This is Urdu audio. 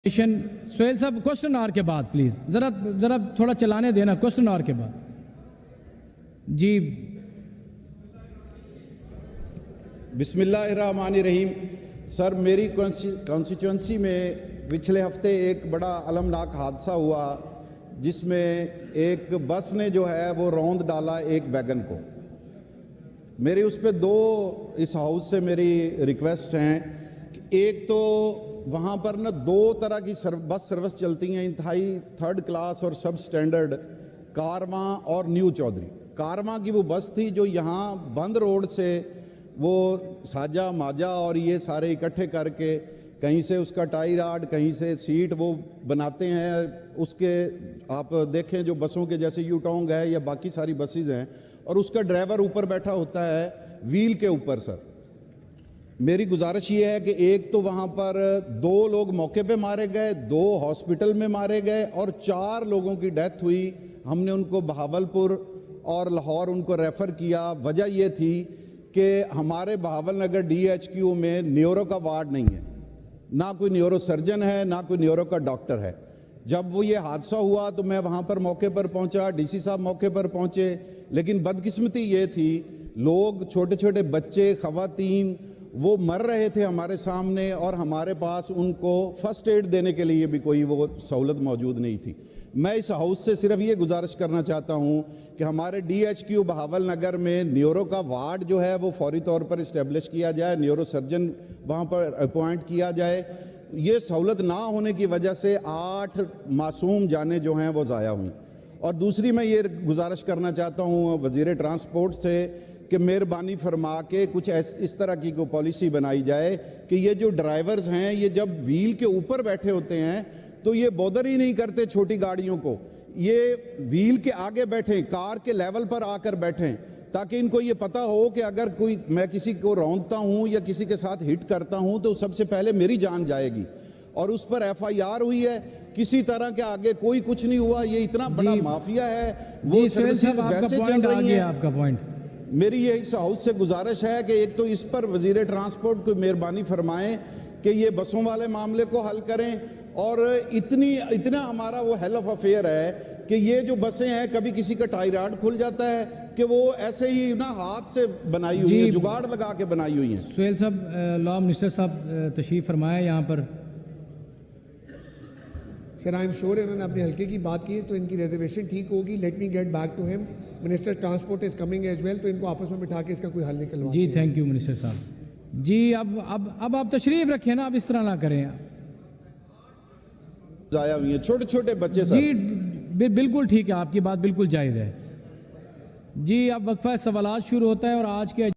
سہیل صاحب کوشچن آر کے بعد پلیز ذرا تھوڑا چلانے دینا کوشچن آر کے بعد جی بسم اللہ الرحمن الرحیم. سر میری کانسٹیچوئنسی میں پچھلے ہفتے ایک بڑا المناک حادثہ ہوا جس میں ایک بس نے جو ہے وہ روند ڈالا ایک ویگن کو. میری اس پہ دو اس ہاؤس سے میری ریکویسٹ ہیں کہ ایک تو وہاں پر نا دو طرح کی بس سروس چلتی ہیں انتہائی تھرڈ کلاس اور سب سٹینڈرڈ، کارواں اور نیو چودھری. کارواں کی وہ بس تھی جو یہاں بند روڈ سے وہ ساجہ ماجہ اور یہ سارے اکٹھے کر کے کہیں سے اس کا ٹائی راڈ کہیں سے سیٹ وہ بناتے ہیں. اس کے آپ دیکھیں جو بسوں کے جیسے یو ٹانگ ہے یا باقی ساری بسیز ہیں اور اس کا ڈرائیور اوپر بیٹھا ہوتا ہے ویل کے اوپر. سر میری گزارش یہ ہے کہ ایک تو وہاں پر دو لوگ موقع پہ مارے گئے، دو ہاسپٹل میں مارے گئے اور 4 لوگوں کی ڈیتھ ہوئی. ہم نے ان کو بہاولپور اور لاہور ان کو ریفر کیا. وجہ یہ تھی کہ ہمارے Bahawalnagar D H Q neuro neuro کا وارڈ نہیں ہے، نہ کوئی نیورو سرجن ہے نہ کوئی نیورو کا ڈاکٹر ہے. جب وہ یہ حادثہ ہوا تو میں وہاں پر موقع پر پہنچا، ڈی سی صاحب موقع پر پہنچے، لیکن بدقسمتی یہ تھی لوگ چھوٹے چھوٹے بچے خواتین وہ مر رہے تھے ہمارے سامنے اور ہمارے پاس ان کو فرسٹ ایڈ دینے کے لیے بھی کوئی وہ سہولت موجود نہیں تھی. میں اس ہاؤس سے صرف یہ گزارش کرنا چاہتا ہوں کہ ہمارے D H Q Bahawalnagar میں نیورو کا وارڈ جو ہے وہ فوری طور پر اسٹیبلش کیا جائے، نیورو سرجن وہاں پر اپوائنٹ کیا جائے. یہ سہولت نہ ہونے کی وجہ سے 8 معصوم جانیں جو ہیں وہ ضائع ہوئیں. اور دوسری میں یہ گزارش کرنا چاہتا ہوں وزیر ٹرانسپورٹ سے کہ مہربانی فرما کے کچھ اس طرح کی کوئی پالیسی بنائی جائے کہ یہ جو ڈرائیورز ہیں یہ جب ویل کے اوپر بیٹھے ہوتے ہیں تو یہ بودر ہی نہیں کرتے چھوٹی گاڑیوں کو، یہ ویل کے آگے بیٹھیں، کار کے لیول پر آ کر بیٹھیں تاکہ ان کو یہ پتہ ہو کہ اگر میں کسی کو روندتا ہوں یا کسی کے ساتھ ہٹ کرتا ہوں تو سب سے پہلے میری جان جائے گی. اور اس پر ایف آئی آر ہوئی ہے، کسی طرح کے آگے کوئی کچھ نہیں ہوا. یہ اتنا بڑا مافیا ہے، وہ سروسز ویسے چل رہی ہیں. آپ کا پوائنٹ میری یہ اس ہاؤس سے گزارش ہے کہ ایک تو اس پر وزیر ٹرانسپورٹ کو مہربانی فرمائیں کہ یہ بسوں والے معاملے کو حل کریں. اور اتنا ہمارا وہ ہیل آف افیئر ہے کہ یہ جو بسیں ہیں کبھی کسی کا ٹائی راڈ کھل جاتا ہے کہ وہ ایسے ہی نا ہاتھ سے بنائی ہوئی ہیں، جگاڑ لگا کے بنائی ہوئی ہیں. سہیل صاحب لا منسٹر صاحب تشریف فرمائے یہاں پر. سر آئی ایم شیور انہوں نے اپنے حلقے کی بات کی تو ان کی ریزرویشن ٹھیک ہوگی. Let me get back to him. Minister transport is coming as well, تو ان کو آپس میں بٹھا کے اس کا کوئی حل نکلوا. جی تھینک یو منسٹر صاحب. جی اب آپ تشریف رکھیں نا، اب اس طرح نہ کریں. ضائع ہوئی ہیں چھوٹے چھوٹے بچے. سر جی بالکل ٹھیک ہے، آپ کی بات بالکل جائز ہے. جی اب وقفہ سوالات شروع ہوتا ہے اور آج کے